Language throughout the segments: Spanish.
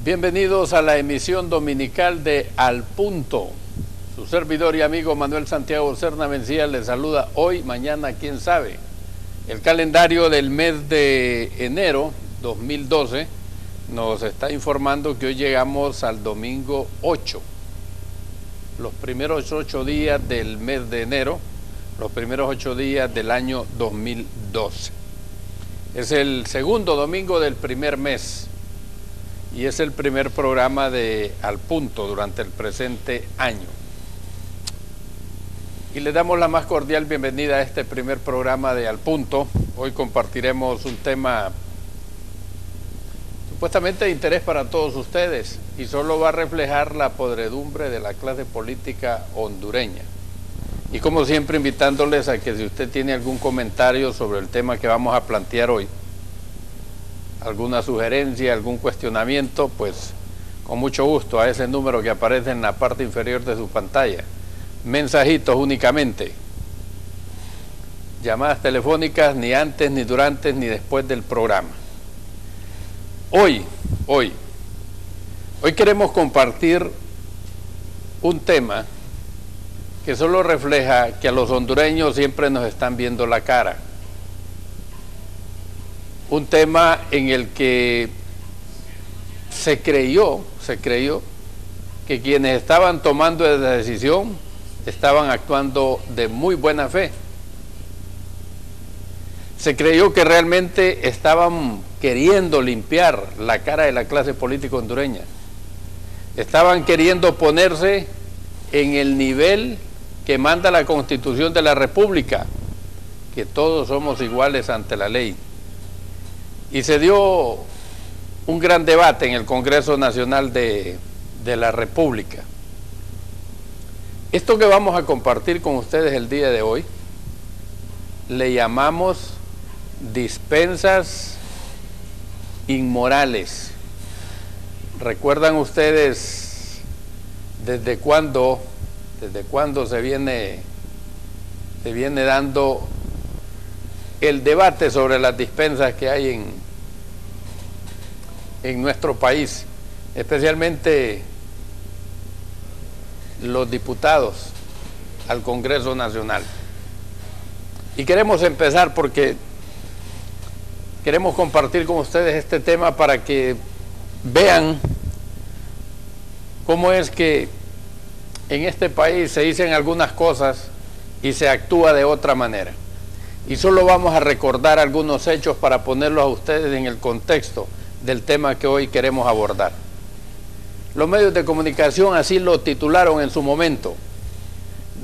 Bienvenidos a la emisión dominical de Al Punto. Su servidor y amigo Manuel Santiago Serna Mencía les saluda hoy, mañana, quién sabe. El calendario del mes de enero 2012 nos está informando que hoy llegamos al domingo 8. Los primeros 8 días del mes de enero, los primeros 8 días del año 2012. Es el segundo domingo del primer mes y es el primer programa de Al Punto durante el presente año. Y le damos la más cordial bienvenida a este primer programa de Al Punto. Hoy compartiremos un tema supuestamente de interés para todos ustedes y solo va a reflejar la podredumbre de la clase política hondureña. Y como siempre invitándoles a que si usted tiene algún comentario sobre el tema que vamos a plantear hoy, alguna sugerencia, algún cuestionamiento, pues con mucho gusto a ese número que aparece en la parte inferior de su pantalla. Mensajitos únicamente. Llamadas telefónicas ni antes, ni durante, ni después del programa. Hoy queremos compartir un tema que solo refleja que a los hondureños siempre nos están viendo la cara. Un tema en el que se creyó que quienes estaban tomando esa decisión estaban actuando de muy buena fe. Se creyó que realmente estaban queriendo limpiar la cara de la clase política hondureña. Estaban queriendo ponerse en el nivel que manda la Constitución de la República, que todos somos iguales ante la ley. Y se dio un gran debate en el Congreso Nacional de la República. Esto que vamos a compartir con ustedes el día de hoy, le llamamos dispensas inmorales. ¿Recuerdan ustedes desde cuándo se viene dando el debate sobre las dispensas que hay en nuestro país, especialmente los diputados al Congreso Nacional? Y queremos empezar porque queremos compartir con ustedes este tema para que vean cómo es que en este país se dicen algunas cosas y se actúa de otra manera. Y solo vamos a recordar algunos hechos para ponerlos a ustedes en el contexto del tema que hoy queremos abordar. Los medios de comunicación así lo titularon en su momento: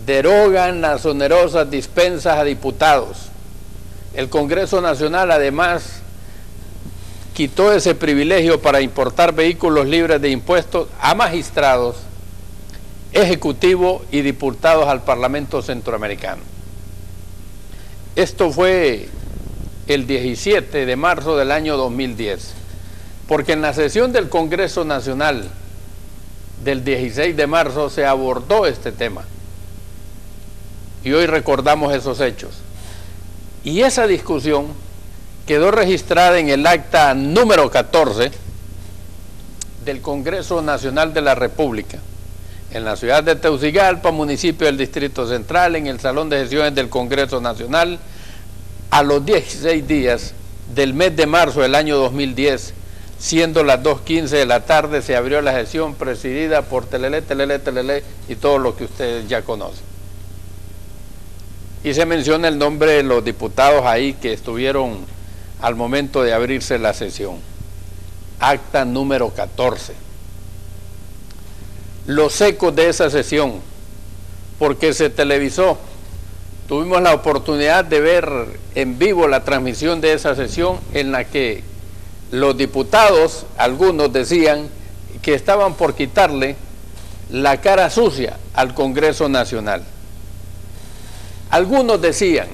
derogan las onerosas dispensas a diputados. El Congreso Nacional además quitó ese privilegio para importar vehículos libres de impuestos a magistrados, ejecutivo y diputados al Parlamento Centroamericano. Esto fue el 17 de marzo del año 2010, porque en la sesión del Congreso Nacional del 16 de marzo se abordó este tema. Y hoy recordamos esos hechos. Y esa discusión quedó registrada en el acta número 14 del Congreso Nacional de la República, en la ciudad de Tegucigalpa, municipio del Distrito Central, en el Salón de Sesiones del Congreso Nacional, a los 16 días del mes de marzo del año 2010, siendo las 2:15 de la tarde, se abrió la sesión presidida por Telele y todo lo que ustedes ya conocen. Y se menciona el nombre de los diputados ahí que estuvieron al momento de abrirse la sesión. Acta número 14. Los ecos de esa sesión, porque se televisó, tuvimos la oportunidad de ver en vivo la transmisión de esa sesión en la que los diputados, algunos decían que estaban por quitarle la cara sucia al Congreso Nacional. Algunos decían,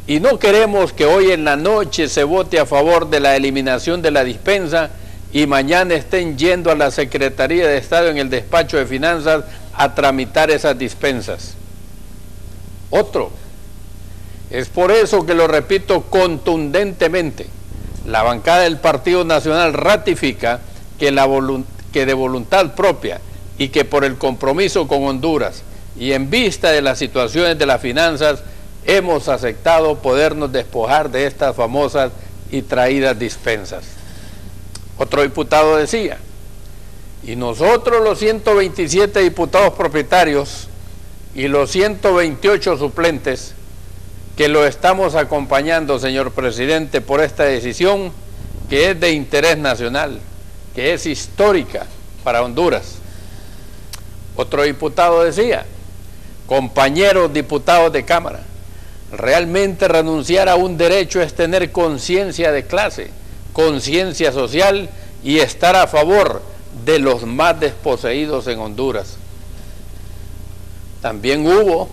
y no queremos que hoy en la noche se vote a favor de la eliminación de la dispensa y mañana estén yendo a la Secretaría de Estado en el despacho de Finanzas a tramitar esas dispensas. Otro, es por eso que lo repito contundentemente, la bancada del Partido Nacional ratifica que de voluntad propia y que por el compromiso con Honduras y en vista de las situaciones de las finanzas hemos aceptado podernos despojar de estas famosas y traídas dispensas. Otro diputado decía, y nosotros los 127 diputados propietarios y los 128 suplentes que lo estamos acompañando, señor presidente, por esta decisión que es de interés nacional, que es histórica para Honduras. Otro diputado decía, compañeros diputados de Cámara, realmente renunciar a un derecho es tener conciencia de clase, conciencia social y estar a favor de los más desposeídos en Honduras. También hubo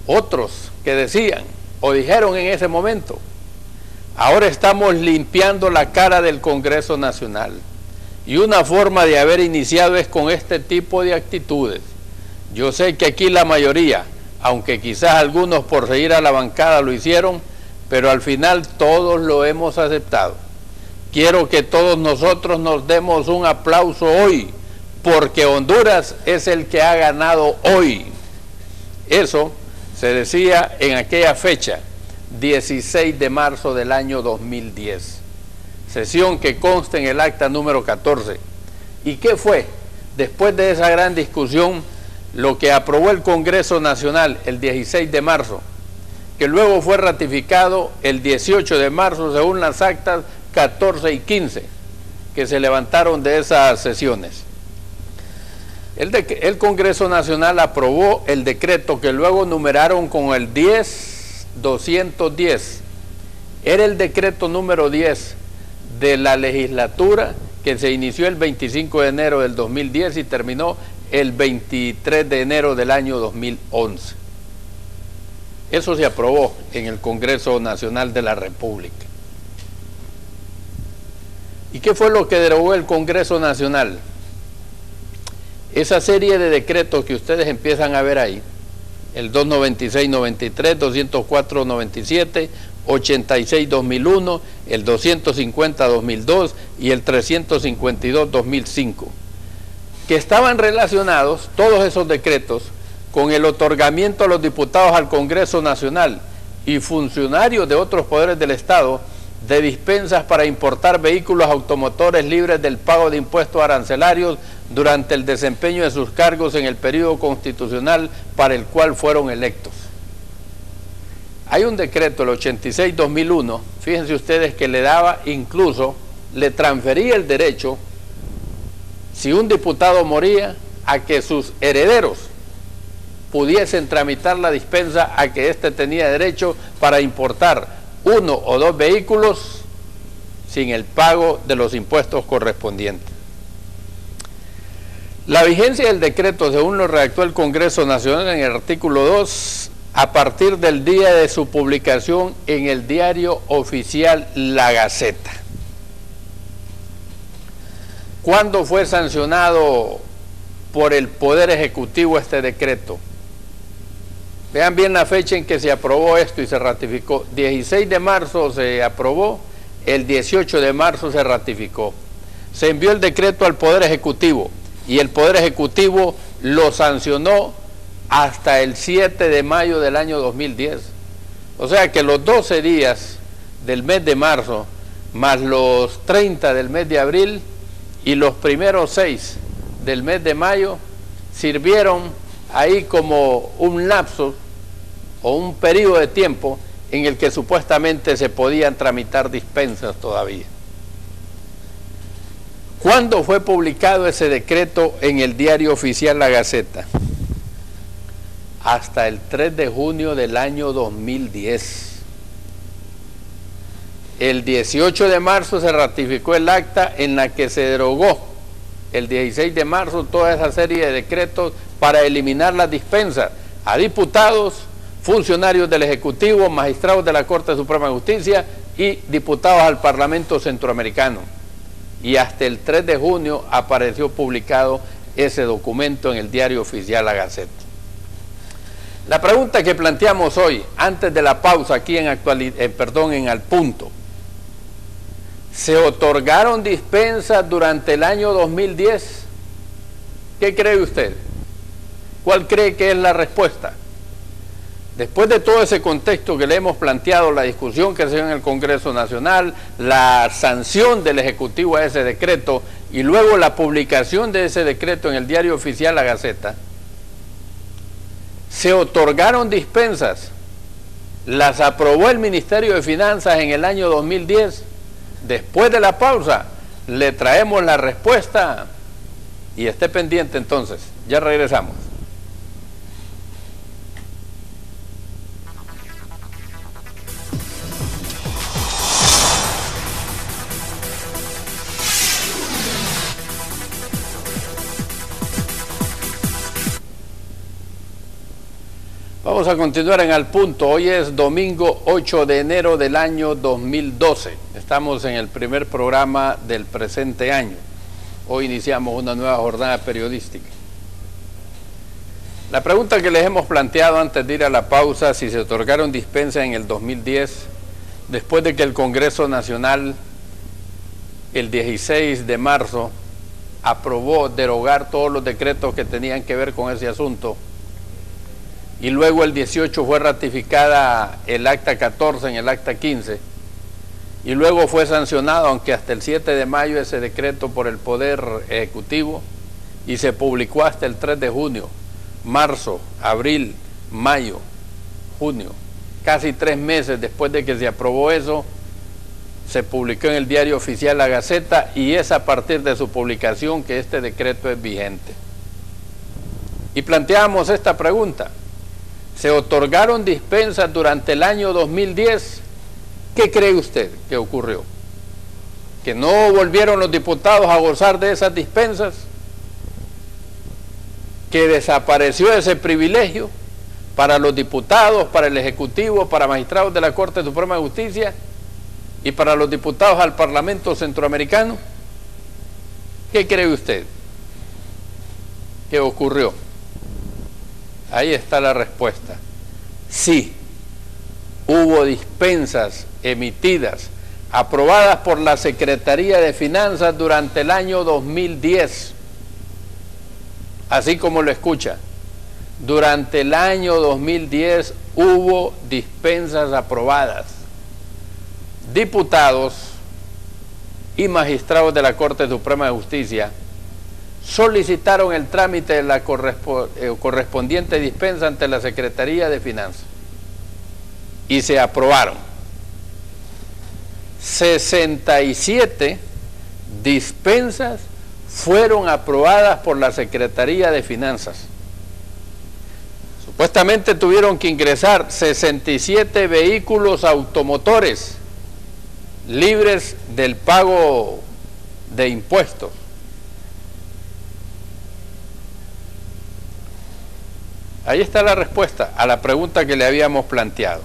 otros que decían o dijeron en ese momento, ahora estamos limpiando la cara del Congreso Nacional y una forma de haber iniciado es con este tipo de actitudes. Yo sé que aquí la mayoría, aunque quizás algunos por seguir a la bancada lo hicieron, pero al final todos lo hemos aceptado. Quiero que todos nosotros nos demos un aplauso hoy, porque Honduras es el que ha ganado hoy. Eso se decía en aquella fecha, 16 de marzo del año 2010, sesión que consta en el acta número 14. ¿Y qué fue? Después de esa gran discusión, lo que aprobó el Congreso Nacional el 16 de marzo, que luego fue ratificado el 18 de marzo según las actas 14 y 15 que se levantaron de esas sesiones. El Congreso Nacional aprobó el decreto que luego numeraron con el 10-210. Era el decreto número 10 de la legislatura que se inició el 25 de enero del 2010 y terminó el 23 de enero del año 2011. Eso se aprobó en el Congreso Nacional de la República. ¿Y qué fue lo que derogó el Congreso Nacional? Esa serie de decretos que ustedes empiezan a ver ahí, el 296-93, 204-97, 86-2001, el 250-2002 y el 352-2005, que estaban relacionados, todos esos decretos, con el otorgamiento a los diputados al Congreso Nacional y funcionarios de otros poderes del Estado de dispensas para importar vehículos automotores libres del pago de impuestos arancelarios durante el desempeño de sus cargos en el periodo constitucional para el cual fueron electos. Hay un decreto, el 86-2001, fíjense ustedes que le daba incluso, le transfería el derecho, si un diputado moría, a que sus herederos pudiesen tramitar la dispensa a que éste tenía derecho para importar 1 o 2 vehículos sin el pago de los impuestos correspondientes. La vigencia del decreto, según lo redactó el Congreso Nacional en el artículo 2, a partir del día de su publicación en el diario oficial La Gaceta. ¿Cuándo fue sancionado por el Poder Ejecutivo este decreto? Vean bien la fecha en que se aprobó esto y se ratificó. 16 de marzo se aprobó, el 18 de marzo se ratificó. Se envió el decreto al Poder Ejecutivo y el Poder Ejecutivo lo sancionó hasta el 7 de mayo del año 2010. O sea que los 12 días del mes de marzo, más los 30 del mes de abril y los primeros 6 del mes de mayo, sirvieron ahí como un lapso o un periodo de tiempo en el que supuestamente se podían tramitar dispensas todavía. ¿Cuándo fue publicado ese decreto en el diario oficial La Gaceta? Hasta el 3 de junio del año 2010. El 18 de marzo se ratificó el acta en la que se derogó el 16 de marzo toda esa serie de decretos para eliminar las dispensas a diputados, funcionarios del Ejecutivo, magistrados de la Corte Suprema de Justicia y diputados al Parlamento Centroamericano. Y hasta el 3 de junio apareció publicado ese documento en el diario oficial La Gaceta. La pregunta que planteamos hoy, antes de la pausa aquí en Al Punto, ¿Se otorgaron dispensas durante el año 2010? ¿Qué cree usted? ¿Cuál cree que es la respuesta? Después de todo ese contexto que le hemos planteado, la discusión que se dio en el Congreso Nacional, la sanción del Ejecutivo a ese decreto y luego la publicación de ese decreto en el Diario Oficial La Gaceta, se otorgaron dispensas, las aprobó el Ministerio de Finanzas en el año 2010. Después de la pausa, le traemos la respuesta y esté pendiente entonces. Ya regresamos. Vamos a continuar en Al Punto. Hoy es domingo 8 de enero del año 2012. Estamos en el primer programa del presente año. Hoy iniciamos una nueva jornada periodística. La pregunta que les hemos planteado antes de ir a la pausa, si se otorgaron dispensas en el 2010, después de que el Congreso Nacional, el 16 de marzo, aprobó derogar todos los decretos que tenían que ver con ese asunto, y luego el 18 fue ratificada el acta 14 en el acta 15, y luego fue sancionado, aunque hasta el 7 de mayo, ese decreto por el Poder Ejecutivo, y se publicó hasta el 3 de junio, marzo, abril, mayo, junio, casi 3 meses después de que se aprobó eso, se publicó en el Diario Oficial La Gaceta, y es a partir de su publicación que este decreto es vigente. Y planteamos esta pregunta: ¿se otorgaron dispensas durante el año 2010? ¿Qué cree usted que ocurrió? ¿Que no volvieron los diputados a gozar de esas dispensas? ¿Que desapareció ese privilegio para los diputados, para el Ejecutivo, para magistrados de la Corte Suprema de Justicia y para los diputados al Parlamento Centroamericano? ¿Qué cree usted que ocurrió? Ahí está la respuesta. Sí, hubo dispensas emitidas, aprobadas por la Secretaría de Finanzas durante el año 2010. Así como lo escucha, durante el año 2010 hubo dispensas aprobadas. Diputados y magistrados de la Corte Suprema de Justicia solicitaron el trámite de la correspondiente dispensa ante la Secretaría de Finanzas y se aprobaron. 67 dispensas fueron aprobadas por la Secretaría de Finanzas. Supuestamente tuvieron que ingresar 67 vehículos automotores libres del pago de impuestos. Ahí está la respuesta a la pregunta que le habíamos planteado.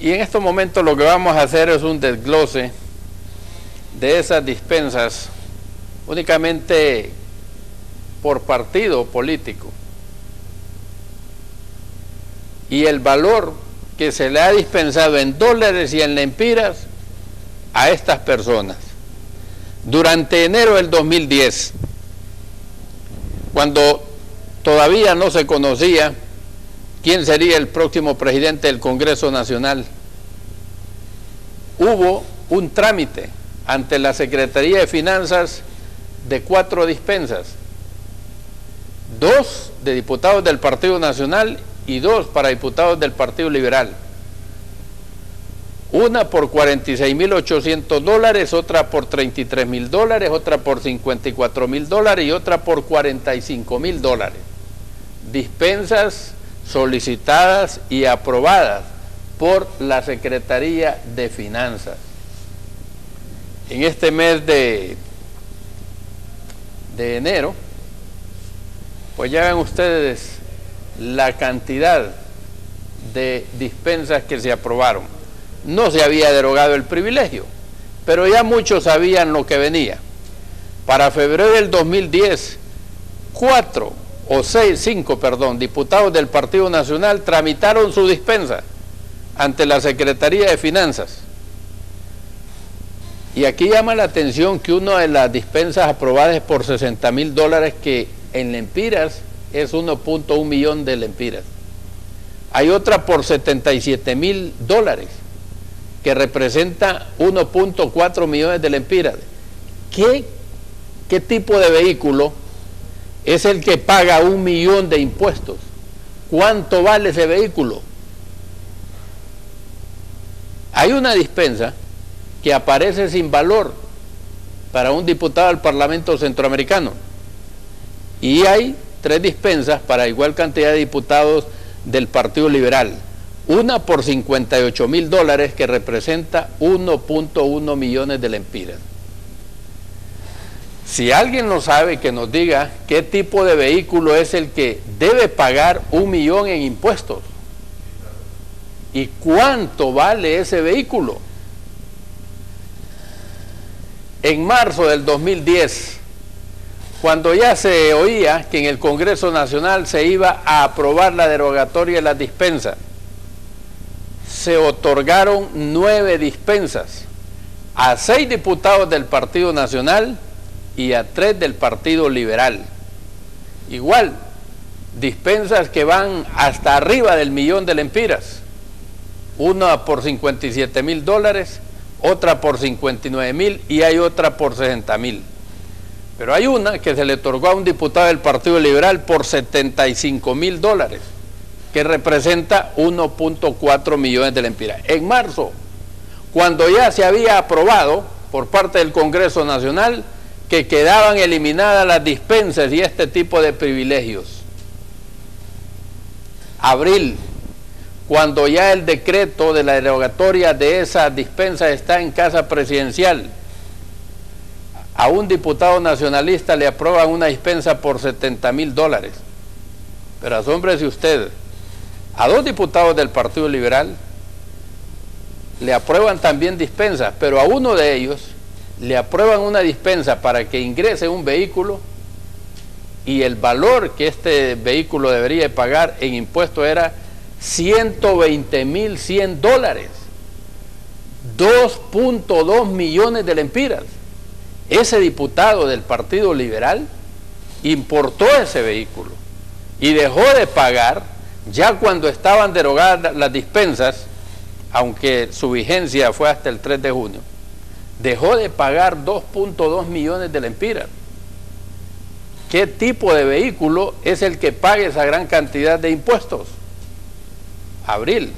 Y en estos momentos lo que vamos a hacer es un desglose de esas dispensas únicamente por partido político y el valor que se le ha dispensado en dólares y en lempiras a estas personas. Durante enero del 2010, cuando todavía no se conocía quién sería el próximo presidente del Congreso Nacional, hubo un trámite ante la Secretaría de Finanzas de 4 dispensas, 2 de diputados del Partido Nacional y 2 para diputados del Partido Liberal. Una por $46,800, otra por $33,000, otra por $54,000 y otra por $45,000. Dispensas solicitadas y aprobadas por la Secretaría de Finanzas. En este mes de enero, pues ya ven ustedes la cantidad de dispensas que se aprobaron. No se había derogado el privilegio, pero ya muchos sabían lo que venía. Para febrero del 2010, 5 diputados del Partido Nacional tramitaron su dispensa ante la Secretaría de Finanzas. Y aquí llama la atención que una de las dispensas aprobadas es por $60,000, que en lempiras es 1.1 millón de lempiras. Hay otra por $77,000, que representa 1.4 millones de lempiras. ¿Qué tipo de vehículo es el que paga 1 millón de impuestos? ¿Cuánto vale ese vehículo? Hay una dispensa que aparece sin valor para un diputado del Parlamento Centroamericano, y hay 3 dispensas para igual cantidad de diputados del Partido Liberal. Una por $58,000, que representa 1.1 millones de lempiras. Si alguien lo sabe, que nos diga qué tipo de vehículo es el que debe pagar 1 millón en impuestos y cuánto vale ese vehículo. En marzo del 2010, cuando ya se oía que en el Congreso Nacional se iba a aprobar la derogatoria de las dispensas, se otorgaron 9 dispensas a 6 diputados del Partido Nacional y a 3 del Partido Liberal. Igual, dispensas que van hasta arriba del millón de lempiras. Una por $57,000, otra por $59,000 y hay otra por $60,000. Pero hay una que se le otorgó a un diputado del Partido Liberal por $75,000, que representa 1.4 millones de lempiras. En marzo, cuando ya se había aprobado por parte del Congreso Nacional que quedaban eliminadas las dispensas y este tipo de privilegios. Abril, cuando ya el decreto de la derogatoria de esas dispensas está en casa presidencial, a un diputado nacionalista le aprueban una dispensa por $70,000. Pero asómbrese usted, a 2 diputados del Partido Liberal le aprueban también dispensas, pero a uno de ellos le aprueban una dispensa para que ingrese un vehículo y el valor que este vehículo debería pagar en impuestos era $120,100, 2.2 millones de lempiras. Ese diputado del Partido Liberal importó ese vehículo y dejó de pagar, ya cuando estaban derogadas las dispensas, aunque su vigencia fue hasta el 3 de junio, dejó de pagar 2.2 millones de lempiras. ¿Qué tipo de vehículo es el que pague esa gran cantidad de impuestos? Abril,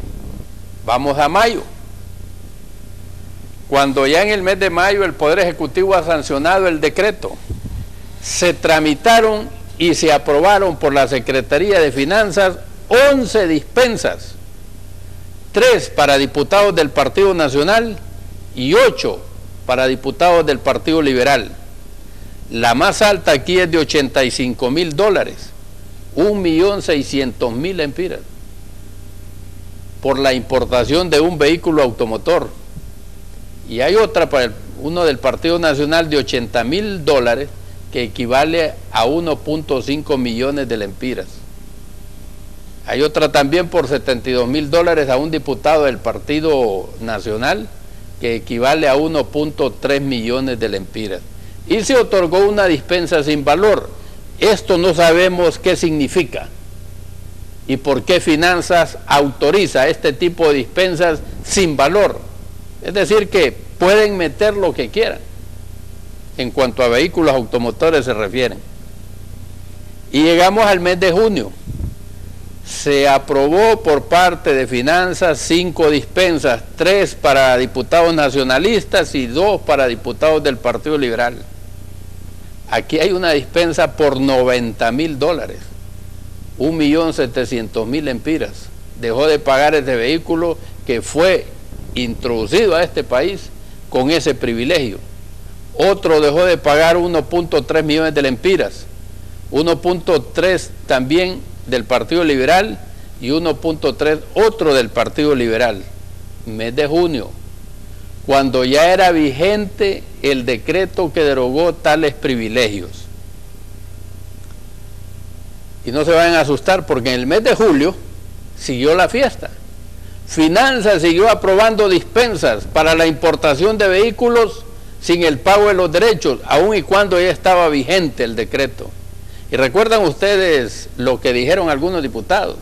vamos a mayo. Cuando ya en el mes de mayo el Poder Ejecutivo ha sancionado el decreto, se tramitaron y se aprobaron por la Secretaría de Finanzas 11 dispensas, 3 para diputados del Partido Nacional y 8 para diputados del Partido Liberal. La más alta aquí es de $85,000, 1.600.000 lempiras, por la importación de un vehículo automotor. Y hay otra para uno del Partido Nacional de $80,000, que equivale a 1.5 millones de lempiras. Hay otra también por $72,000 a un diputado del Partido Nacional, que equivale a 1.3 millones de lempiras. Y se otorgó una dispensa sin valor. Esto no sabemos qué significa y por qué Finanzas autoriza este tipo de dispensas sin valor. Es decir, que pueden meter lo que quieran en cuanto a vehículos automotores se refieren. Y llegamos al mes de junio. Se aprobó por parte de Finanzas 5 dispensas, 3 para diputados nacionalistas y 2 para diputados del Partido Liberal. Aquí hay una dispensa por $90,000, 1.700.000 lempiras. Dejó de pagar ese vehículo que fue introducido a este país con ese privilegio. Otro dejó de pagar 1.3 millones de lempiras, 1.3 también del Partido Liberal y 1.3 otro del Partido Liberal. Mes de junio, cuando ya era vigente el decreto que derogó tales privilegios. Y no se vayan a asustar, porque en el mes de julio siguió la fiesta. Finanzas siguió aprobando dispensas para la importación de vehículos sin el pago de los derechos, aun y cuando ya estaba vigente el decreto. Y recuerdan ustedes lo que dijeron algunos diputados.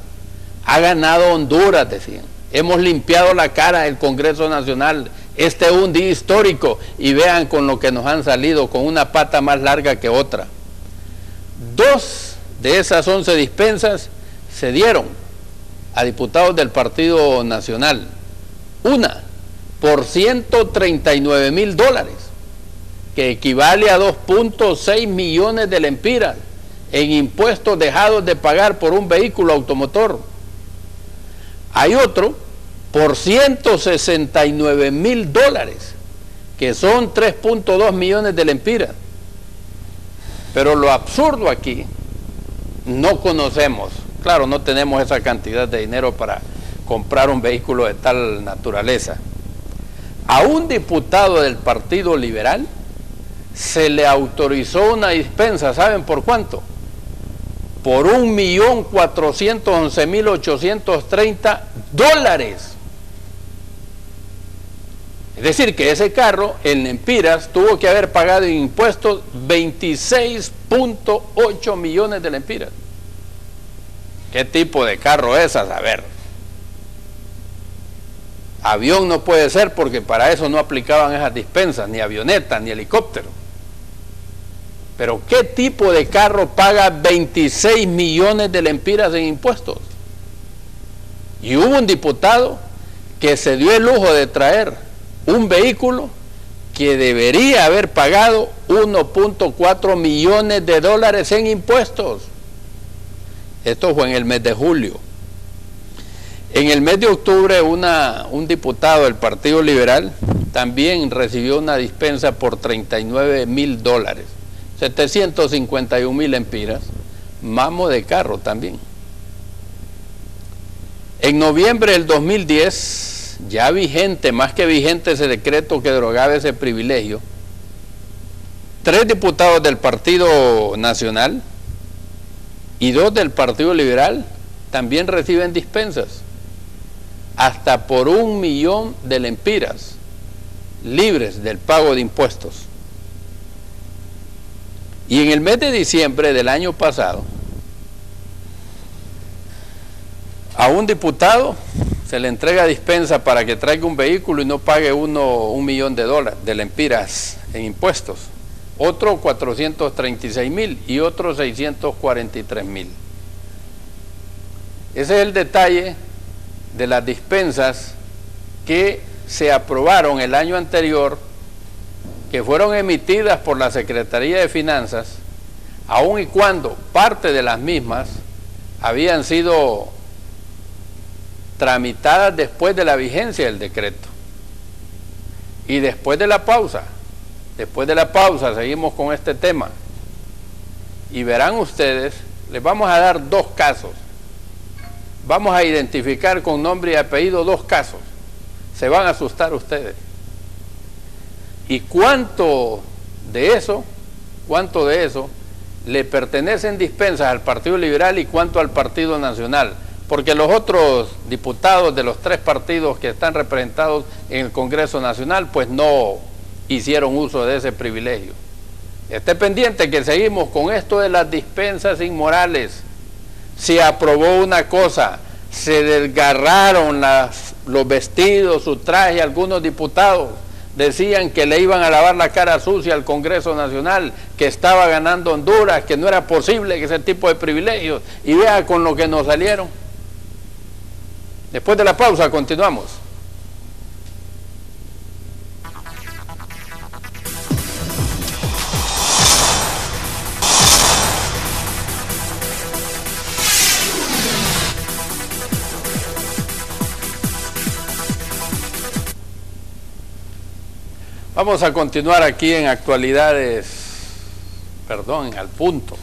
Ha ganado Honduras, decían. Hemos limpiado la cara del Congreso Nacional. Este es un día histórico y vean con lo que nos han salido, con una pata más larga que otra. 2 de esas 11 dispensas se dieron a diputados del Partido Nacional. Una por $139,000, que equivale a 2.6 millones de lempiras en impuestos dejados de pagar por un vehículo automotor. Hay otro por $169,000, que son 3.2 millones de lempiras. Pero lo absurdo aquí, no conocemos, claro, no tenemos esa cantidad de dinero para comprar un vehículo de tal naturaleza. A un diputado del Partido Liberal se le autorizó una dispensa, ¿saben por cuánto? Por $1.411.830. Es decir, que ese carro en lempiras tuvo que haber pagado en impuestos 26.8 millones de lempiras. ¿Qué tipo de carro es? A saber. Avión no puede ser, porque para eso no aplicaban esas dispensas, ni avioneta, ni helicóptero. Pero ¿qué tipo de carro paga 26 millones de lempiras en impuestos? Y hubo un diputado que se dio el lujo de traer un vehículo que debería haber pagado 1.4 millones de dólares en impuestos. Esto fue en el mes de julio. En el mes de octubre, un diputado del Partido Liberal también recibió una dispensa por $39,000, 751,000 lempiras, mamo de carro también. En noviembre del 2010, ya vigente, más que vigente ese decreto que derogaba ese privilegio, 3 diputados del Partido Nacional y 2 del Partido Liberal también reciben dispensas, hasta por 1 millón de lempiras, libres del pago de impuestos. Y en el mes de diciembre del año pasado, a un diputado se le entrega dispensa para que traiga un vehículo y no pague $1 millón de lempiras en impuestos. Otro 436,000 y otro 643,000. Ese es el detalle de las dispensas que se aprobaron el año anterior, que fueron emitidas por la Secretaría de Finanzas, aun y cuando parte de las mismas habían sido tramitadas después de la vigencia del decreto. Y después de la pausa seguimos con este tema, y verán ustedes, les vamos a dar 2 casos. Vamos a identificar con nombre y apellido 2 casos. Se van a asustar ustedes. ¿Y cuánto de eso le pertenecen dispensas al Partido Liberal y cuánto al Partido Nacional? Porque los otros diputados de los 3 partidos que están representados en el Congreso Nacional pues no hicieron uso de ese privilegio. Esté pendiente que seguimos con esto de las dispensas inmorales. Se aprobó una cosa, se desgarraron los vestidos, su traje, algunos diputados decían que le iban a lavar la cara sucia al Congreso Nacional, que estaba ganando Honduras, que no era posible que ese tipo de privilegios, y vea con lo que nos salieron. Después de la pausa continuamos. Vamos a continuar aquí en actualidades, al punto.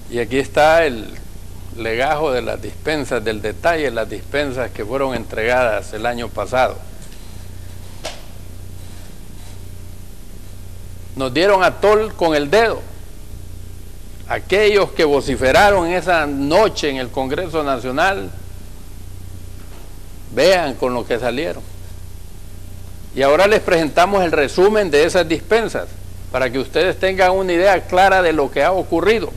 Y aquí está el legajo de las dispensas, del detalle de las dispensas que fueron entregadas el año pasado. Nos dieron a tol con el dedo. aquellos que vociferaron esa noche en el Congreso Nacional, vean con lo que salieron. Y ahora les presentamos el resumen de esas dispensas, para que ustedes tengan una idea clara de lo que ha ocurrido.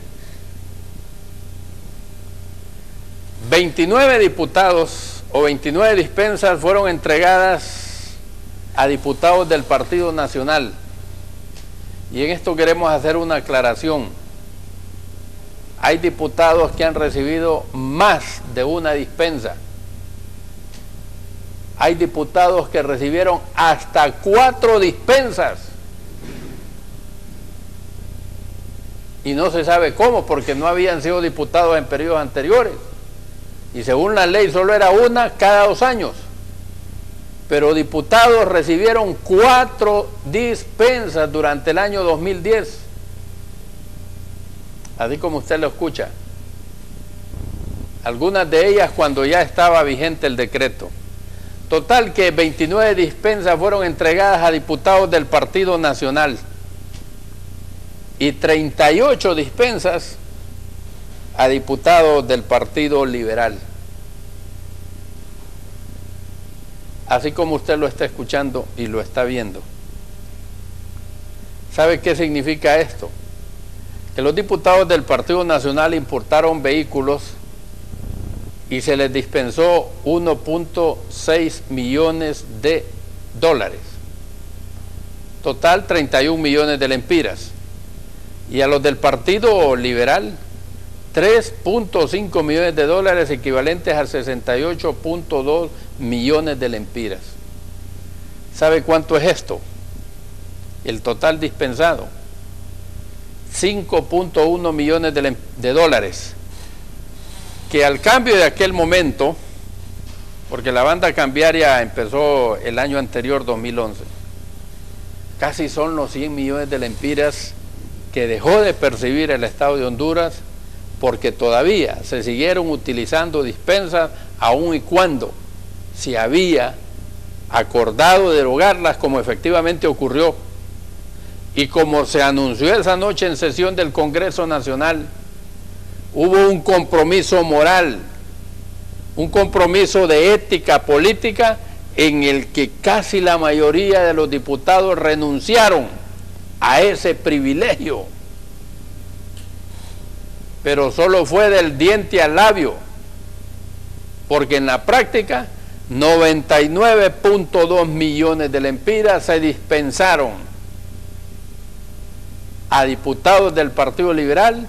29 diputados o 29 dispensas fueron entregadas a diputados del Partido Nacional. Y en esto queremos hacer una aclaración. Hay diputados que han recibido más de una dispensa. Hay diputados que recibieron hasta 4 dispensas. Y no se sabe cómo, porque no habían sido diputados en periodos anteriores. Y según la ley solo era una cada 2 años. Pero diputados recibieron 4 dispensas durante el año 2010. Así como usted lo escucha. Algunas de ellas cuando ya estaba vigente el decreto. Total que 29 dispensas fueron entregadas a diputados del Partido Nacional y 38 dispensas a diputados del Partido Liberal. Así como usted lo está escuchando y lo está viendo. ¿Sabe qué significa esto? Que los diputados del Partido Nacional importaron vehículos y se les dispensó 1.6 millones de dólares. Total 31 millones de lempiras. Y a los del Partido Liberal 3.5 millones de dólares, equivalentes a 68.2 millones de lempiras. ¿Sabe cuánto es esto? El total dispensado, 5.1 millones de dólares, que al cambio de aquel momento, porque la banda cambiaria empezó el año anterior, 2011, casi son los 100 millones de lempiras que dejó de percibir el Estado de Honduras, porque todavía se siguieron utilizando dispensas aun y cuando se había acordado derogarlas, como efectivamente ocurrió y como se anunció esa noche en sesión del Congreso Nacional. Hubo un compromiso moral, un compromiso de ética política en el que casi la mayoría de los diputados renunciaron a ese privilegio, pero solo fue del diente al labio, porque en la práctica 99.2 millones de lempiras se dispensaron a diputados del Partido Liberal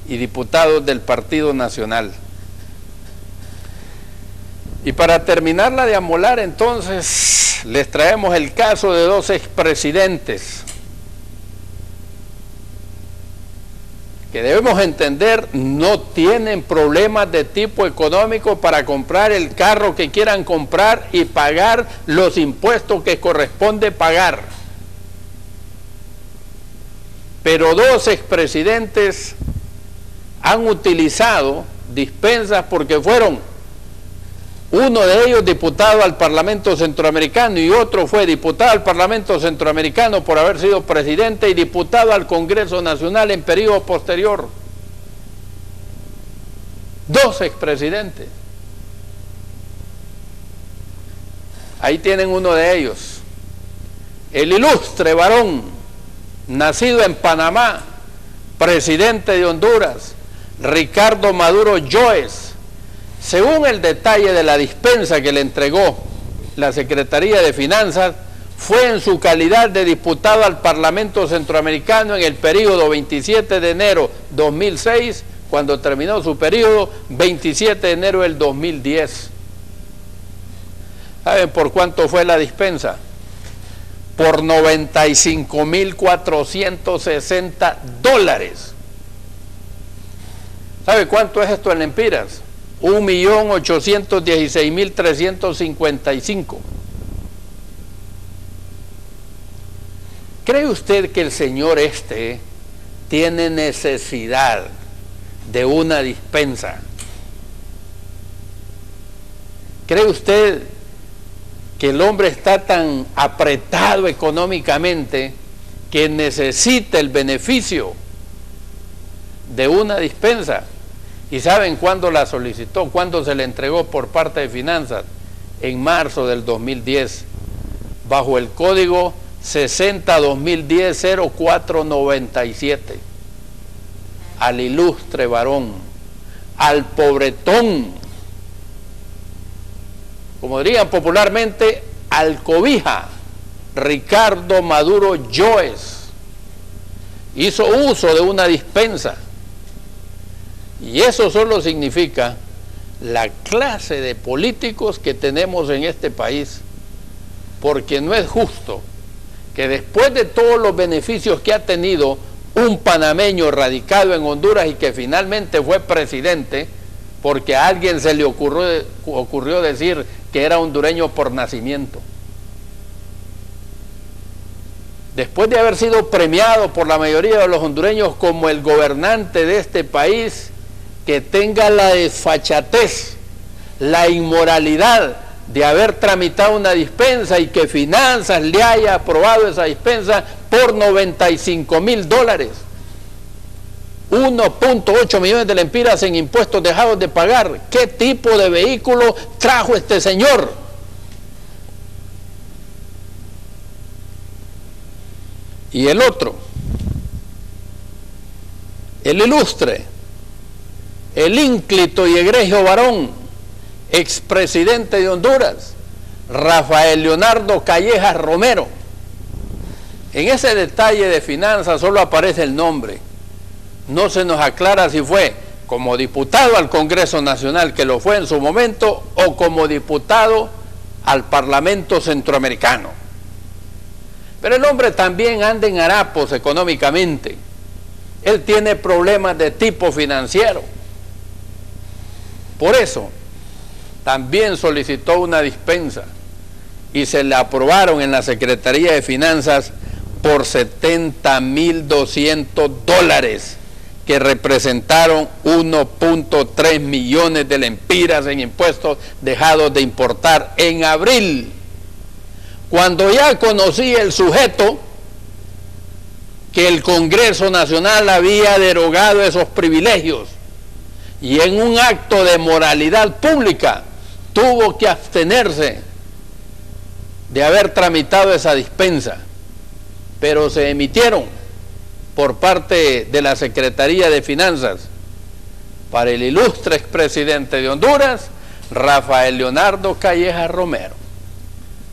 y diputados del Partido Nacional. Y para terminarla de amolar, entonces, les traemos el caso de 2 expresidentes que debemos entender no tienen problemas de tipo económico para comprar el carro que quieran comprar y pagar los impuestos que corresponde pagar. Pero 2 expresidentes han utilizado dispensas porque fueron, uno de ellos diputado al Parlamento Centroamericano y otro fue diputado al Parlamento Centroamericano por haber sido presidente y diputado al Congreso Nacional en periodo posterior. 2 expresidentes. Ahí tienen uno de ellos. El ilustre varón, nacido en Panamá, presidente de Honduras, Ricardo Maduro Yóez. Según el detalle de la dispensa que le entregó la Secretaría de Finanzas, fue en su calidad de diputado al Parlamento Centroamericano en el periodo 27 de enero 2006, cuando terminó su periodo, 27 de enero del 2010. ¿Saben por cuánto fue la dispensa? Por 95.460 dólares. ¿Sabe cuánto es esto en lempiras? 1.816.355. ¿Cree usted que el señor tiene necesidad de una dispensa? ¿Cree usted que el hombre está tan apretado económicamente que necesita el beneficio de una dispensa. ¿Y saben cuándo la solicitó? ¿Cuándo se le entregó por parte de Finanzas? En marzo del 2010, bajo el código 60-2010-0497. Al ilustre varón, al pobretón, como dirían popularmente, al cobija, Ricardo Maduro Yoes. Hizo uso de una dispensa. Y eso solo significa la clase de políticos que tenemos en este país, porque no es justo que después de todos los beneficios que ha tenido un panameño radicado en Honduras y que finalmente fue presidente, porque a alguien se le ocurrió decir que era hondureño por nacimiento, después de haber sido premiado por la mayoría de los hondureños como el gobernante de este país, que tenga la desfachatez, la inmoralidad de haber tramitado una dispensa y que Finanzas le haya aprobado esa dispensa por $95,000, 1.8 millones de lempiras en impuestos dejados de pagar. ¿Qué tipo de vehículo trajo este señor? Y el otro, el ilustre, el ínclito y egregio varón, expresidente de Honduras, Rafael Leonardo Callejas Romero. En ese detalle de Finanzas solo aparece el nombre. No se nos aclara si fue como diputado al Congreso Nacional, que lo fue en su momento, o como diputado al Parlamento Centroamericano. Pero el hombre también anda en harapos económicamente. Él tiene problemas de tipo financiero. Por eso, también solicitó una dispensa y se le aprobaron en la Secretaría de Finanzas por $70,200, que representaron 1.3 millones de lempiras en impuestos dejados de importar en abril, cuando ya conocía el sujeto que el Congreso Nacional había derogado esos privilegios y en un acto de moralidad pública tuvo que abstenerse de haber tramitado esa dispensa, pero se emitieron por parte de la Secretaría de Finanzas para el ilustre expresidente de Honduras, Rafael Leonardo Callejas Romero,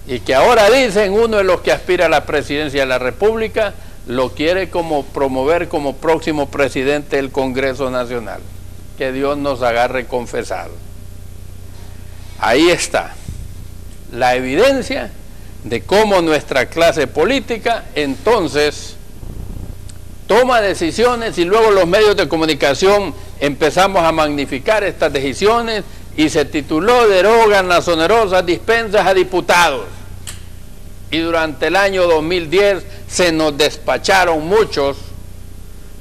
y que ahora dicen uno de los que aspira a la presidencia de la República lo quiere como promover como próximo presidente del Congreso Nacional. Que Dios nos agarre confesado. Ahí está la evidencia de cómo nuestra clase política entonces toma decisiones y luego los medios de comunicación empezamos a magnificar estas decisiones y se tituló "Derogan las onerosas dispensas a diputados". Y durante el año 2010 se nos despacharon muchos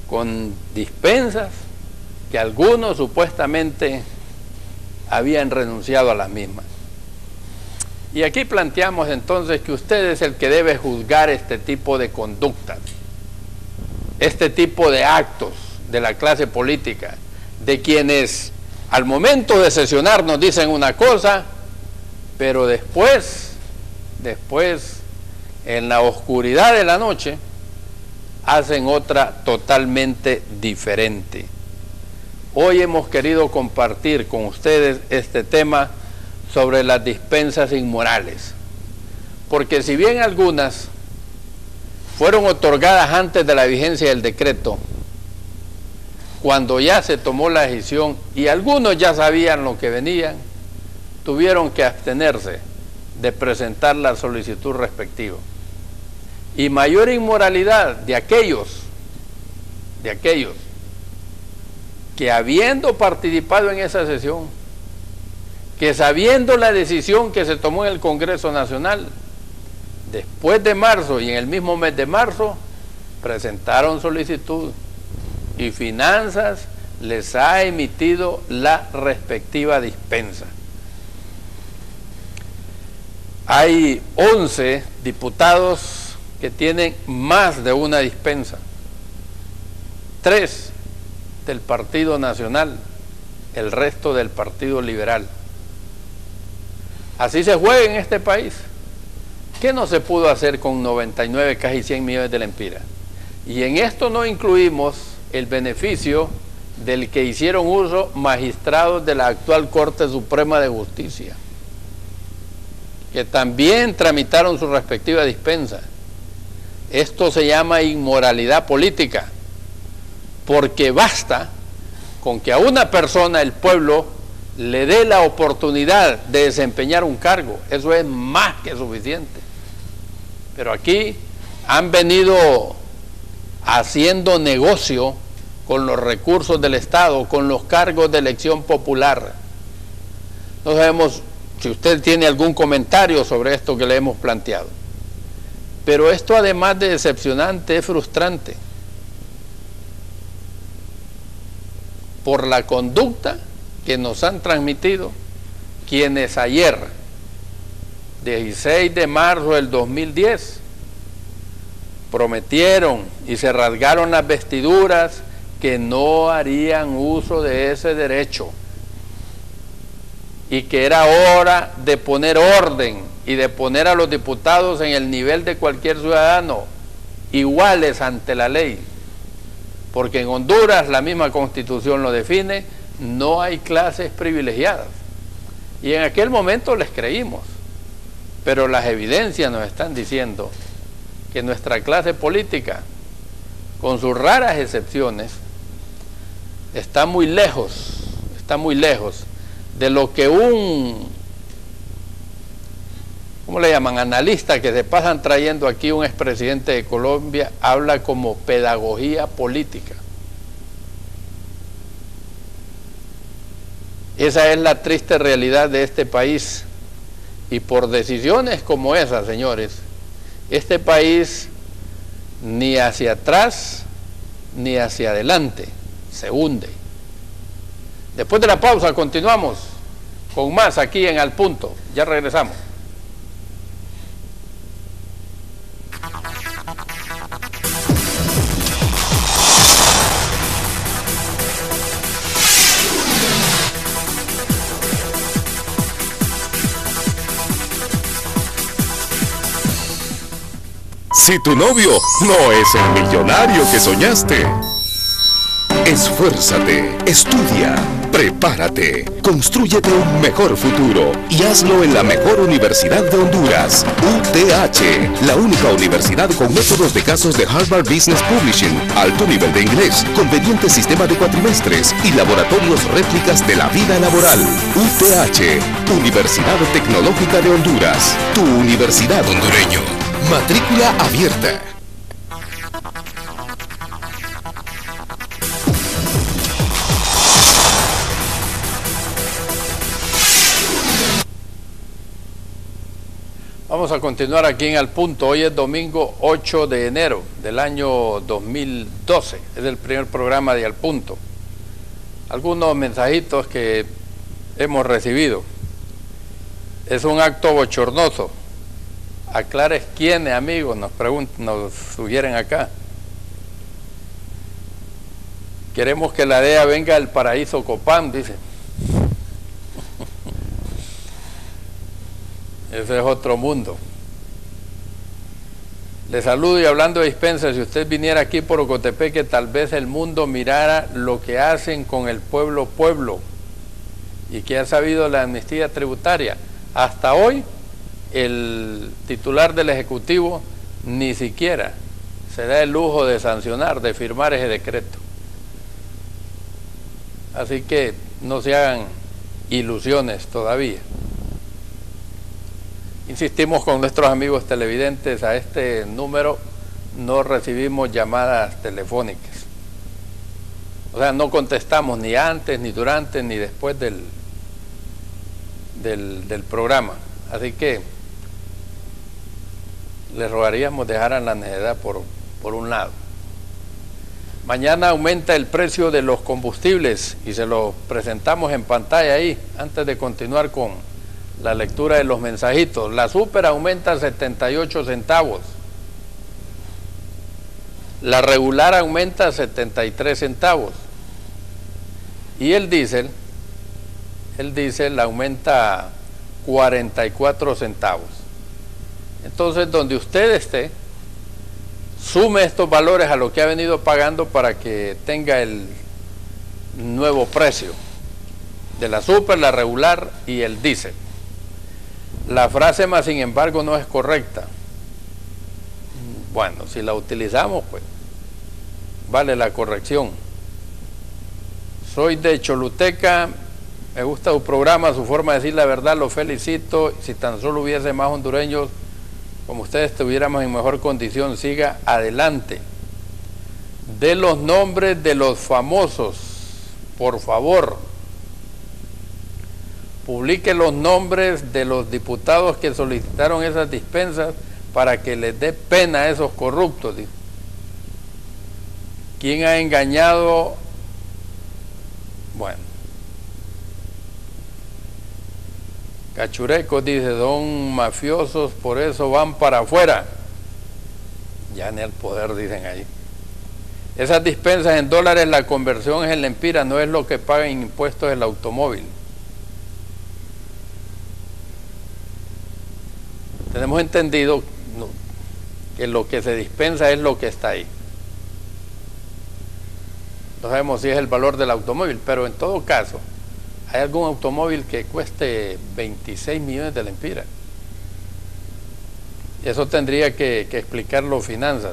con dispensas que algunos supuestamente habían renunciado a las mismas. Y aquí planteamos entonces que usted es el que debe juzgar este tipo de conductas, este tipo de actos de la clase política, de quienes al momento de sesionar nos dicen una cosa, pero después en la oscuridad de la noche hacen otra totalmente diferente. Hoy hemos querido compartir con ustedes este tema sobre las dispensas inmorales, porque si bien algunas fueron otorgadas antes de la vigencia del decreto, cuando ya se tomó la decisión y algunos ya sabían lo que venían, tuvieron que abstenerse de presentar la solicitud respectiva. Y mayor inmoralidad de aquellos que habiendo participado en esa sesión, que sabiendo la decisión que se tomó en el Congreso Nacional, después de marzo y en el mismo mes de marzo, presentaron solicitud y Finanzas les ha emitido la respectiva dispensa. Hay 11 diputados que tienen más de una dispensa. 3 del Partido Nacional, el resto del Partido Liberal. Así se juega en este país. ¿Qué no se pudo hacer con 99, casi 100 millones de lempiras? Y en esto no incluimos el beneficio del que hicieron uso magistrados de la actual Corte Suprema de Justicia, que también tramitaron su respectiva dispensa. Esto se llama inmoralidad política, porque basta con que a una persona el pueblo le dé la oportunidad de desempeñar un cargo. Eso es más que suficiente. Pero aquí han venido haciendo negocio con los recursos del Estado, con los cargos de elección popular. No sabemos si usted tiene algún comentario sobre esto que le hemos planteado. Pero esto, además de decepcionante, es frustrante por la conducta que nos han transmitido quienes ayer, 16 de marzo del 2010, prometieron y se rasgaron las vestiduras que no harían uso de ese derecho y que era hora de poner orden y de poner a los diputados en el nivel de cualquier ciudadano, iguales ante la ley, porque en Honduras la misma Constitución lo define, no hay clases privilegiadas. Y en aquel momento les creímos, pero las evidencias nos están diciendo que nuestra clase política, con sus raras excepciones, está muy lejos de lo que un, ¿cómo le llaman?, analista que se pasan trayendo aquí, un expresidente de Colombia, habla como pedagogía política. Esa es la triste realidad de este país, y por decisiones como esas, señores, este país ni hacia atrás ni hacia adelante se hunde. Después de la pausa continuamos con más aquí en Al Punto. Ya regresamos. Si tu novio no es el millonario que soñaste, esfuérzate, estudia, prepárate, constrúyete un mejor futuro y hazlo en la mejor universidad de Honduras, UTH, la única universidad con métodos de casos de Harvard Business Publishing, alto nivel de inglés, conveniente sistema de cuatrimestres y laboratorios réplicas de la vida laboral. UTH, Universidad Tecnológica de Honduras, tu universidad hondureño. Matrícula abierta. Vamos a continuar aquí en Al Punto. Hoy es domingo 8 de enero del año 2012. Es el primer programa de Al Punto. Algunos mensajitos que hemos recibido. Es un acto bochornoso. Aclares quiénes, amigos, nos sugieren acá. Queremos que la DEA venga al paraíso Copán, dice. Ese es otro mundo. Le saludo, y hablando de dispensa, si usted viniera aquí por Ocotepeque, tal vez el mundo mirara lo que hacen con el pueblo y que ha sabido la amnistía tributaria. Hasta hoy el titular del Ejecutivo ni siquiera se da el lujo de sancionar, de firmar ese decreto. Así que no se hagan ilusiones todavía. Insistimos con nuestros amigos televidentes, a este número no recibimos llamadas telefónicas. O sea, no contestamos ni antes, ni durante, ni después del programa. Así que les rogaríamos dejaran la necedad por un lado. Mañana aumenta el precio de los combustibles y se lo presentamos en pantalla ahí, antes de continuar con la lectura de los mensajitos. La super aumenta 78 centavos. La regular aumenta 73 centavos. Y el diésel aumenta 44 centavos. Entonces, donde usted esté, sume estos valores a lo que ha venido pagando para que tenga el nuevo precio de la super, la regular y el diésel. La frase más sin embargo no es correcta. Bueno, si la utilizamos, pues vale la corrección. Soy de Choluteca, me gusta su programa, su forma de decir la verdad, lo felicito. Si tan solo hubiese más hondureños como ustedes, estuviéramos en mejor condición. Siga adelante. De los nombres de los famosos, por favor, publique los nombres de los diputados que solicitaron esas dispensas para que les dé pena a esos corruptos. ¿Quién ha engañado? Bueno, Cachureco dice, son mafiosos, por eso van para afuera. Ya ni el poder, dicen ahí. Esas dispensas en dólares, la conversión es en lempiras, no es lo que paga en impuestos el automóvil. Tenemos entendido que lo que se dispensa es lo que está ahí. No sabemos si es el valor del automóvil, pero en todo caso, ¿hay algún automóvil que cueste 26 millones de lempiras? Eso tendría que explicarlo finanzas.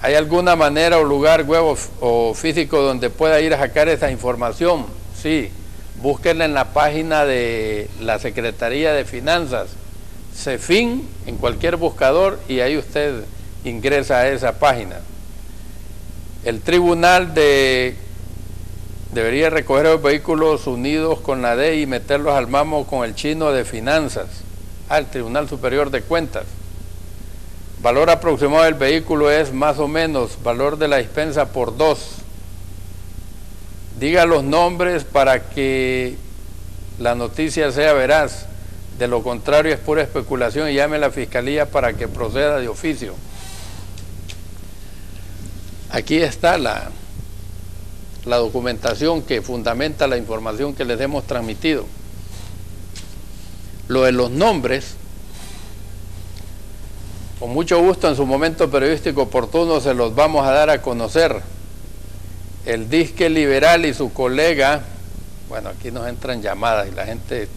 ¿Hay alguna manera o lugar web o físico donde pueda ir a sacar esa información? Sí, búsquenla en la página de la Secretaría de Finanzas, CEFIN, en cualquier buscador, y ahí usted ingresa a esa página. El tribunal debería recoger los vehículos unidos con la DEI y meterlos al mamo con el chino de finanzas, al Tribunal Superior de Cuentas. Valor aproximado del vehículo es más o menos, valor de la dispensa por 2. Diga los nombres para que la noticia sea veraz, de lo contrario es pura especulación, y llame a la fiscalía para que proceda de oficio. Aquí está la documentación que fundamenta la información que les hemos transmitido. Lo de los nombres, con mucho gusto en su momento periodístico oportuno se los vamos a dar a conocer. El disque liberal y su colega, bueno, aquí nos entran llamadas y la gente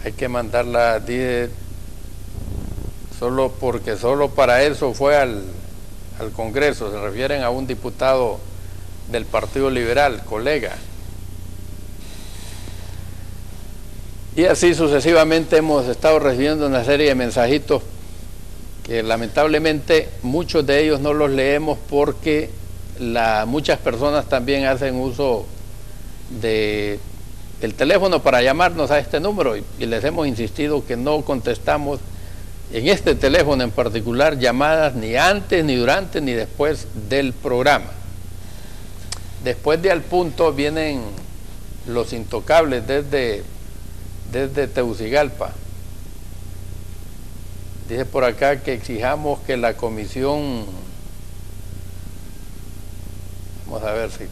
hay que mandarla, dije, solo para eso fue al Congreso, se refieren a un diputado del Partido Liberal, colega. Y así sucesivamente hemos estado recibiendo una serie de mensajitos que lamentablemente muchos de ellos no los leemos porque muchas personas también hacen uso del teléfono para llamarnos a este número y les hemos insistido que no contestamos en este teléfono en particular llamadas ni antes, ni durante, ni después del programa. Después de Al Punto vienen los intocables desde Tegucigalpa. Dice por acá que exijamos que la comisión, vamos a ver si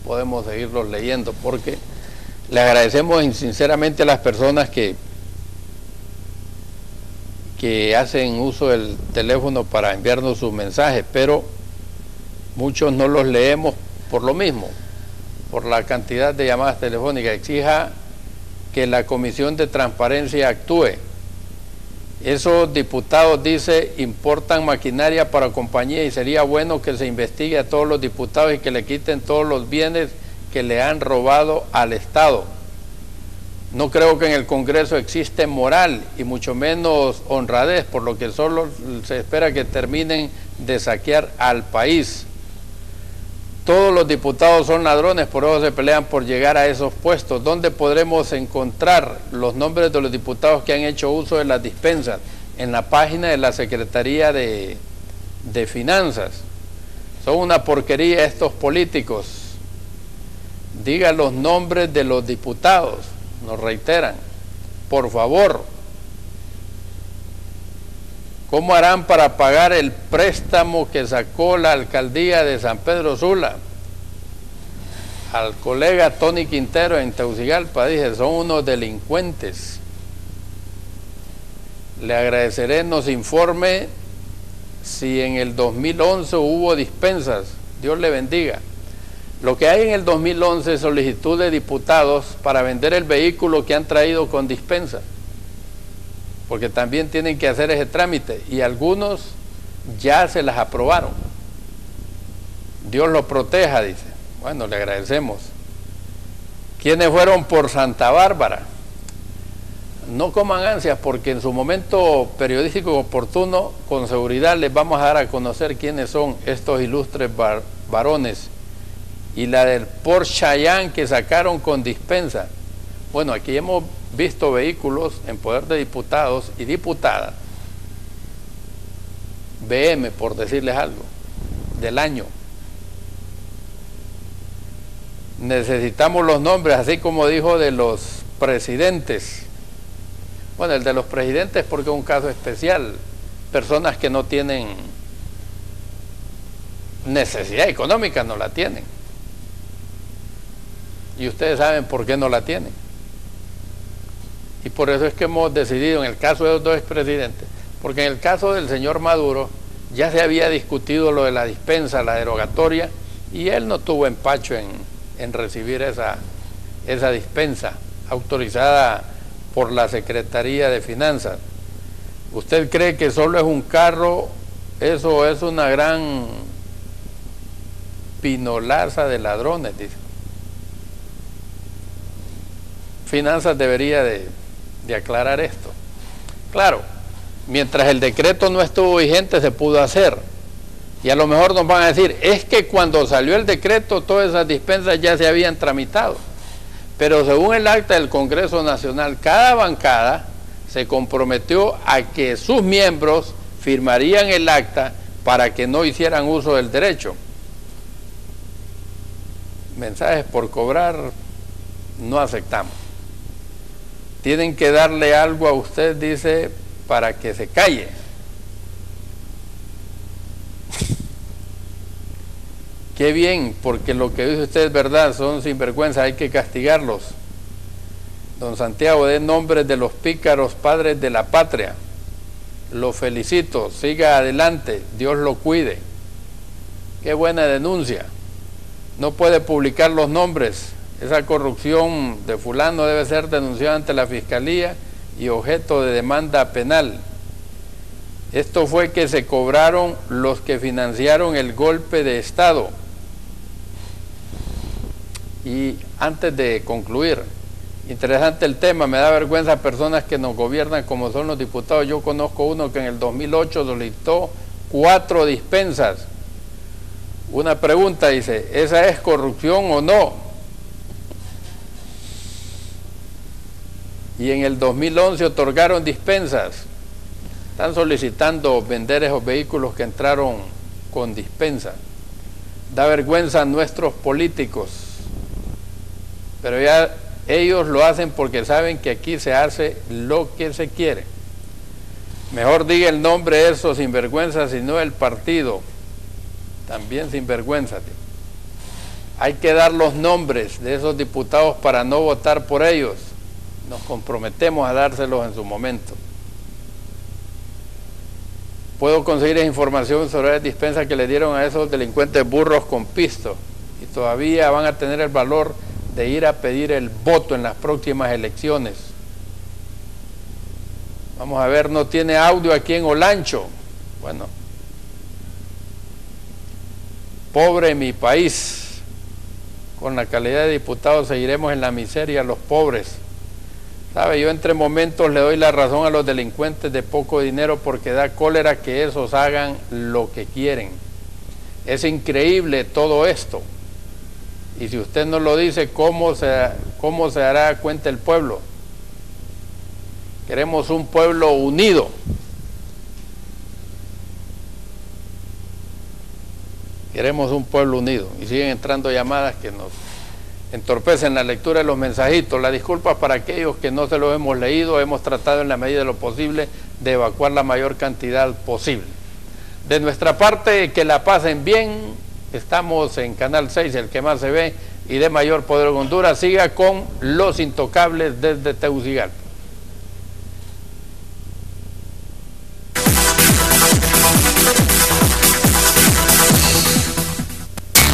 podemos seguirlos leyendo, porque le agradecemos sinceramente a las personas que hacen uso del teléfono para enviarnos sus mensajes, pero muchos no los leemos por lo mismo, por la cantidad de llamadas telefónicas. Exija que la Comisión de Transparencia actúe. Esos diputados, dice, importan maquinaria para compañía y sería bueno que se investigue a todos los diputados y que le quiten todos los bienes que le han robado al Estado. No creo que en el Congreso existe moral y mucho menos honradez, por lo que solo se espera que terminen de saquear al país. Todos los diputados son ladrones, por eso se pelean por llegar a esos puestos. ¿Dónde podremos encontrar los nombres de los diputados que han hecho uso de las dispensas? En la página de la Secretaría de Finanzas. Son una porquería estos políticos. Diga los nombres de los diputados, nos reiteran, por favor. ¿Cómo harán para pagar el préstamo que sacó la alcaldía de San Pedro Sula? al colega Tony Quintero en Tegucigalpa, dije, son unos delincuentes. Le agradeceré nos informe si en el 2011 hubo dispensas. Dios le bendiga. Lo que hay en el 2011 es solicitud de diputados para vender el vehículo que han traído con dispensa, porque también tienen que hacer ese trámite y algunos ya se las aprobaron. Dios lo proteja, dice. Bueno, le agradecemos. ¿Quiénes fueron por Santa Bárbara? No coman ansias, porque en su momento periodístico oportuno, con seguridad les vamos a dar a conocer quiénes son estos ilustres varones. Y la del Porsche Chayán que sacaron con dispensa. Bueno, aquí hemos visto vehículos en poder de diputados y diputadas, BM, por decirles algo, del año. Necesitamos los nombres, así como dijo de los presidentes. Bueno, el de los presidentes porque es un caso especial, personas que no tienen necesidad económica, no la tienen. Y ustedes saben por qué no la tienen. Y por eso es que hemos decidido, en el caso de los dos expresidentes, porque en el caso del señor Maduro ya se había discutido lo de la dispensa, la derogatoria, y él no tuvo empacho en recibir esa dispensa autorizada por la Secretaría de Finanzas. ¿Usted cree que solo es un carro? Eso es una gran pinolaza de ladrones, dice. Finanzas debería de aclarar esto. Claro, mientras el decreto no estuvo vigente se pudo hacer. Y a lo mejor nos van a decir, es que cuando salió el decreto todas esas dispensas ya se habían tramitado. Pero según el acta del Congreso Nacional, cada bancada se comprometió a que sus miembros firmarían el acta para que no hicieran uso del derecho. Mensajes por cobrar no aceptamos. Tienen que darle algo a usted, dice, para que se calle. Qué bien, porque lo que dice usted es verdad, son sinvergüenza, hay que castigarlos. Don Santiago, dé nombres de los pícaros padres de la patria. Lo felicito, siga adelante, Dios lo cuide. Qué buena denuncia. No puede publicar los nombres. Esa corrupción de fulano debe ser denunciada ante la Fiscalía y objeto de demanda penal. Esto fue que se cobraron los que financiaron el golpe de Estado. Y antes de concluir, interesante el tema, me da vergüenza personas que nos gobiernan como son los diputados. Yo conozco uno que en el 2008 solicitó 4 dispensas. Una pregunta, dice, ¿esa es corrupción o no? Y en el 2011 otorgaron dispensas. Están solicitando vender esos vehículos que entraron con dispensa. Da vergüenza a nuestros políticos. Pero ya ellos lo hacen porque saben que aquí se hace lo que se quiere. Mejor diga el nombre de esos sinvergüenzas y no el partido. También sinvergüenza. Hay que dar los nombres de esos diputados para no votar por ellos. Nos comprometemos a dárselos en su momento. Puedo conseguir información sobre la dispensa que le dieron a esos delincuentes burros con pisto y todavía van a tener el valor de ir a pedir el voto en las próximas elecciones. Vamos a ver, no tiene audio aquí en Olancho. Bueno, pobre mi país. Con la calidad de diputados seguiremos en la miseria los pobres. ¿Sabe? Yo entre momentos le doy la razón a los delincuentes de poco dinero porque da cólera que esos hagan lo que quieren. Es increíble todo esto. Y si usted no lo dice, ¿cómo se dará cuenta el pueblo? Queremos un pueblo unido. Queremos un pueblo unido. Y siguen entrando llamadas que nos entorpecen la lectura de los mensajitos. La disculpa para aquellos que no se los hemos leído. Hemos tratado en la medida de lo posible de evacuar la mayor cantidad posible. De nuestra parte, que la pasen bien. Estamos en Canal 6, el que más se ve, y de mayor poder en Honduras. Siga con Los Intocables desde Tegucigalpa.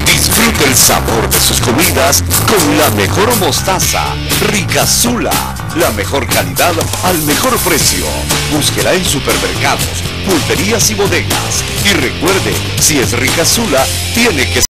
Disfrute el sabor de sus comidas con la mejor mostaza, Ricazula. La mejor calidad al mejor precio. Búsquela en supermercados, pulperías y bodegas. Y recuerde, si es Ricazula, tiene que